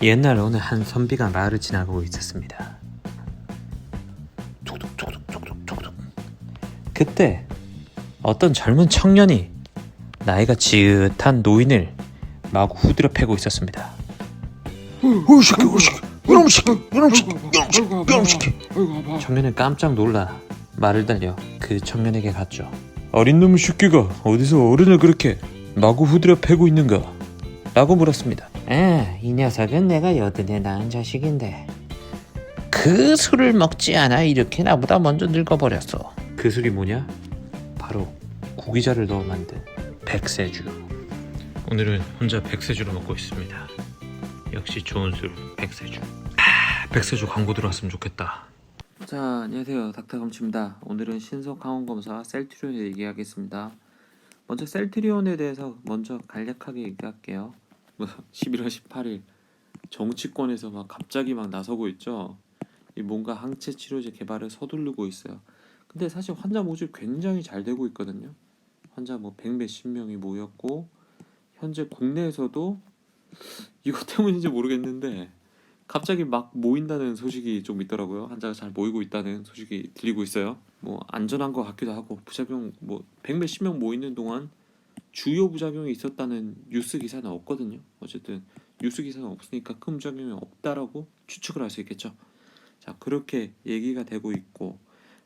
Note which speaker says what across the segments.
Speaker 1: 옛날 어느 한 선비가 마을을 지나가고 있었습니다. 그때 어떤 젊은 청년이 나이가 지긋한 노인을 마구 후드려 패고 있었습니다.
Speaker 2: 이놈 새끼.
Speaker 1: 청년은 깜짝 놀라 말을 달려 그 청년에게 갔죠. 어린 놈의 새끼가 어디서 어른을 그렇게 마구 후드려 패고 있는가? 라고 물었습니다. 이 녀석은 내가 여든에 낳은 자식인데 그 술을 먹지 않아 이렇게 나보다 먼저 늙어버렸어. 그 술이 뭐냐? 바로 구기자를 넣어 만든 백세주. 오늘은 혼자 백세주를 먹고 있습니다. 역시 좋은 술 백세주. 백세주 광고 들어왔으면 좋겠다. 자, 안녕하세요, 닥터검치입니다. 오늘은 신속 항원검사 셀트리온에 얘기하겠습니다. 먼저 셀트리온에 대해서 먼저 간략하게 얘기할게요. 11월 18일 정치권에서 갑자기 나서고 있죠. 뭔가 항체 치료제 개발을 서두르고 있어요. 근데 사실 환자 모집 굉장히 잘 되고 있거든요. 환자 100몇십 명이 모였고, 현재 국내에서도 이것 때문인지 모르겠는데 갑자기 모인다는 소식이 좀 있더라고요. 환자가 잘 모이고 있다는 소식이 들리고 있어요. 안전한 것 같기도 하고, 부작용 100몇십 명 모이는 동안 주요 부작용이 있었다는 뉴스 기사는 없거든요. 어쨌든 뉴스 기사는 없으니까 큰 부작용이 없다라고 추측을 할 수 있겠죠. 자, 그렇게 얘기가 되고 있고,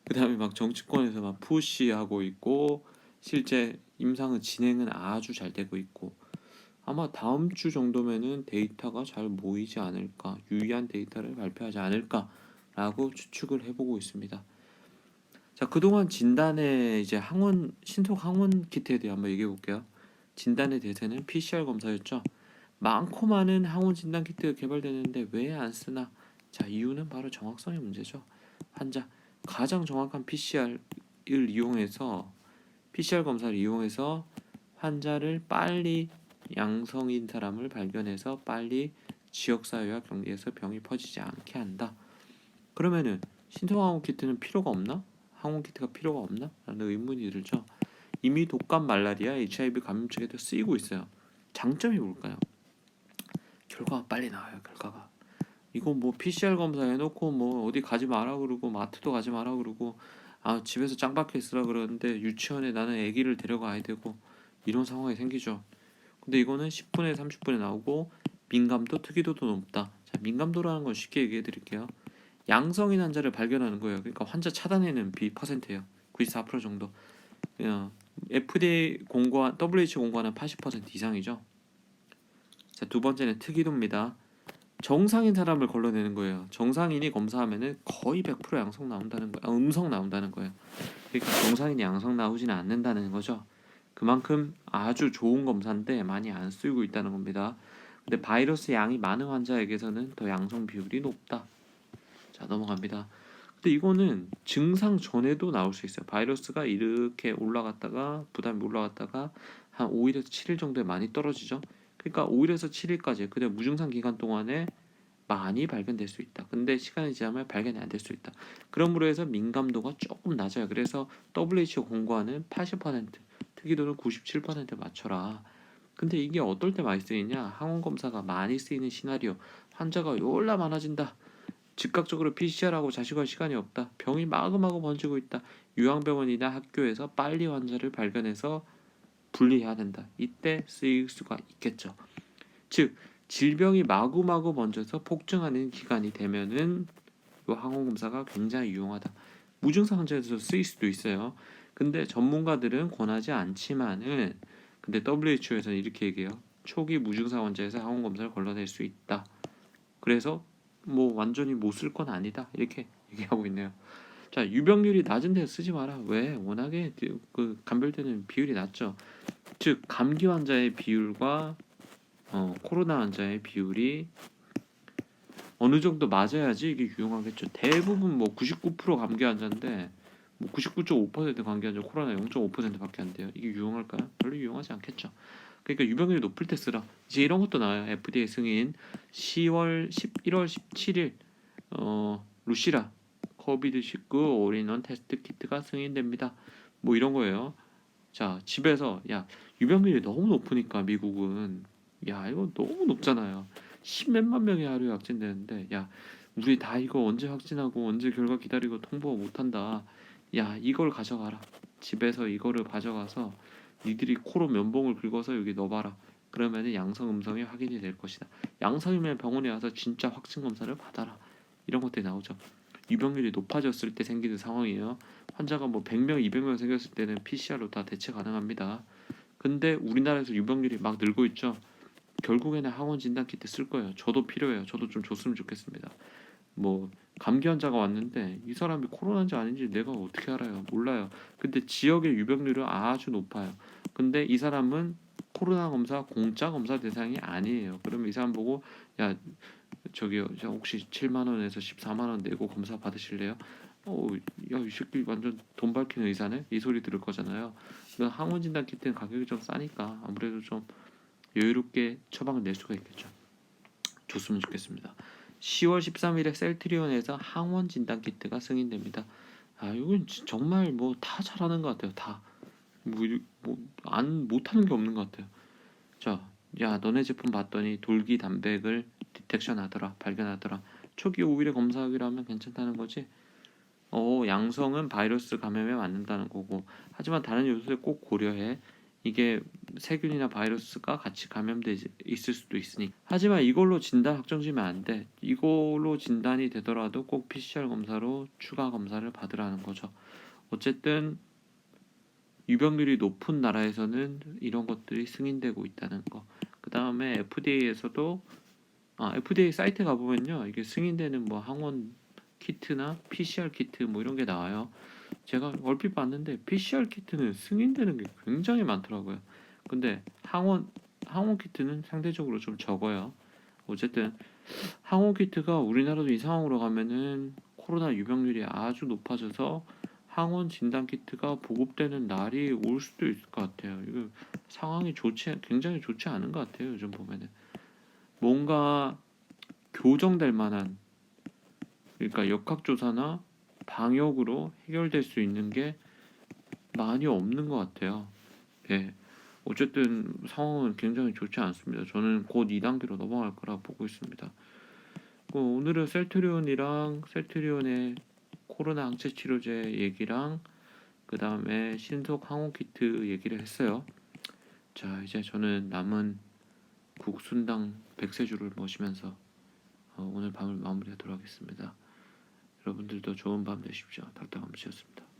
Speaker 1: 그 다음에 정치권에서 푸시하고 있고, 실제 임상은 진행은 아주 잘 되고 있고, 아마 다음 주 정도면은 데이터가 잘 모이지 않을까, 유의한 데이터를 발표하지 않을까라고 추측을 해보고 있습니다. 자, 그동안 진단의 이제 신속 항원 키트에 대해 한번 얘기해 볼게요. 진단의 대세는 PCR 검사였죠. 많고 많은 항원 진단 키트가 개발되는데 왜 안 쓰나? 자, 이유는 바로 정확성의 문제죠. 환자 가장 정확한 PCR 검사를 이용해서 환자를 빨리 양성인 사람을 발견해서 빨리 지역사회와 격리해서 병이 퍼지지 않게 한다. 그러면은 신속항원 키트는 필요가 없나? 항원 키트가 필요가 없나? 라는 의문이 들죠. 이미 독감, 말라리아, HIV 감염증에도 쓰이고 있어요. 장점이 뭘까요? 결과가 빨리 나와요. 결과가. 이거 PCR 검사 해놓고 어디 가지 마라 그러고, 마트도 가지 마라 그러고, 집에서 짱 박혀 있으라 그러는데 유치원에 나는 아기를 데려가야 되고, 이런 상황이 생기죠. 근데 이거는 10분에 30분에 나오고, 민감도 특이도도 높다. 자, 민감도라는 건 쉽게 얘기해 드릴게요. 양성인 환자를 발견하는 거예요. 그러니까 환자 차단에는 퍼센트예요. 94% 정도. FDA 공고한 WHO 공고하는 80% 이상이죠. 자, 두 번째는 특이도입니다. 정상인 사람을 걸러내는 거예요. 정상인이 검사하면은 거의 100% 양성 나온다는 거예요. 음성 나온다는 거예요. 그러니까 정상인이 양성 나오지는 않는다는 거죠. 그만큼 아주 좋은 검사인데 많이 안 쓰이고 있다는 겁니다. 근데 바이러스 양이 많은 환자에게서는 더 양성 비율이 높다. 자, 넘어갑니다. 근데 이거는 증상 전에도 나올 수 있어요. 바이러스가 이렇게 올라갔다가 부담이 올라갔다가 한 5일에서 7일 정도에 많이 떨어지죠. 그러니까 5일에서 7일까지 그냥 무증상 기간 동안에 많이 발견될 수 있다. 근데 시간이 지나면 발견이 안 될 수 있다. 그러므로 해서 민감도가 조금 낮아요. 그래서 WHO 공고하는 80%, 특이도는 97% 맞춰라. 근데 이게 어떨 때 많이 쓰이냐? 항원 검사가 많이 쓰이는 시나리오. 환자가 열나 많아진다. 즉각적으로 PCR하고 자식할 시간이 없다. 병이 마구마구 번지고 있다. 요양병원이나 학교에서 빨리 환자를 발견해서 분리해야 된다. 이때 쓰일 수가 있겠죠. 즉 질병이 마구마구 번져서 폭증하는 기간이 되면은 이 항원 검사가 굉장히 유용하다. 무증상 환자에서 쓰일 수도 있어요. 근데 전문가들은 권하지 않지만은, 근데 WHO에서는 이렇게 얘기해요. 초기 무증상 환자에서 항원 검사를 걸러낼 수 있다. 그래서 완전히 못 쓸 건 아니다. 이렇게 얘기하고 있네요. 자, 유병률이 낮은 데서 쓰지 마라. 왜? 워낙에 감별되는 비율이 낮죠. 즉 감기 환자의 비율과 코로나 환자의 비율이 어느 정도 맞아야지 이게 유용하겠죠. 대부분 99% 감기 환자인데 99.5% 감기 환자, 코로나 0.5%밖에 안 돼요. 이게 유용할까요? 별로 유용하지 않겠죠. 그러니까 유병률이 높을 때 쓰라. 이제 이런 것도 나와요. FDA 승인 11월 17일 루시라 코비드19 올인원 테스트 키트가 승인됩니다. 이런 거예요. 자, 집에서 유병률이 너무 높으니까 미국은 이거 너무 높잖아요. 십몇만 명이 하루에 확진되는데 야 우리 다 이거 언제 확진하고 언제 결과 기다리고 통보 못한다. 야 이걸 가져가라. 집에서 이거를 가져가서 니들이 코로 면봉을 긁어서 여기 넣어봐라. 그러면은 양성 음성이 확인이 될 것이다. 양성이면 병원에 와서 진짜 확진 검사를 받아라. 이런 것들이 나오죠. 유병률이 높아졌을 때 생기는 상황이에요. 환자가 뭐 100명, 200명 생겼을 때는 PCR로 다 대체 가능합니다. 근데 우리나라에서 유병률이 막 늘고 있죠. 결국에는 항원 진단 키트 쓸 거예요. 저도 필요해요. 저도 좀 줬으면 좋겠습니다. 뭐 감기 환자가 왔는데 이 사람이 코로나인지 아닌지 내가 어떻게 알아요? 몰라요. 근데 지역의 유병률은 아주 높아요. 근데 이 사람은 코로나 검사 공짜 검사 대상이 아니에요. 그러면 이 사람 보고 야 저기요, 저 혹시 7만 원에서 14만 원 내고 검사 받으실래요? 야, 이 새끼 완전 돈 밝히는 의사네? 이 소리 들을 거잖아요. 그 항원 진단 키트는 가격이 좀 싸니까 아무래도 좀 여유롭게 처방을 낼 수가 있겠죠. 줬으면 좋겠습니다. 10월 13일에 셀트리온에서 항원 진단 키트가 승인됩니다. 아, 이건 정말 뭐 다 잘하는 것 같아요. 다. 안 못하는 게 없는 것 같아요. 자, 야, 너네 제품 봤더니 돌기 단백을 디텍션하더라, 발견하더라. 초기 5일에 검사하기로 하면 괜찮다는 거지? 양성은 바이러스 감염에 맞는다는 거고. 하지만 다른 요소를 꼭 고려해. 이게 세균이나 바이러스가 같이 감염돼 있을 수도 있으니. 하지만 이걸로 진단 확정지면 안 돼. 이걸로 진단이 되더라도 꼭 PCR 검사로 추가 검사를 받으라는 거죠. 어쨌든 유병률이 높은 나라에서는 이런 것들이 승인되고 있다는 거. 그 다음에 FDA에서도 FDA 사이트 가보면요, 이게 승인되는 뭐 항원 키트나 PCR 키트 뭐 이런 게 나와요. 제가 얼핏 봤는데 PCR 키트는 승인되는 게 굉장히 많더라고요. 근데 항원 키트는 상대적으로 좀 적어요. 어쨌든 항원 키트가 우리나라도 이 상황으로 가면은 코로나 유병률이 아주 높아져서 항원 진단 키트가 보급되는 날이 올 수도 있을 것 같아요. 이거 상황이 굉장히 좋지 않은 것 같아요. 요즘 보면은 뭔가 교정될 만한, 그러니까 역학조사나 방역으로 해결될 수 있는 게 많이 없는 것 같아요. 예. 어쨌든 상황은 굉장히 좋지 않습니다. 저는 곧 2단계로 넘어갈 거라 보고 있습니다. 오늘은 셀트리온이랑 셀트리온의 코로나 항체 치료제 얘기랑 그 다음에 신속 항원 키트 얘기를 했어요. 자, 이제 저는 남은 국순당 백세주를 마시면서 오늘 밤을 마무리하도록 하겠습니다. 여러분들도 좋은 밤 되십시오. 닥터감시였습니다.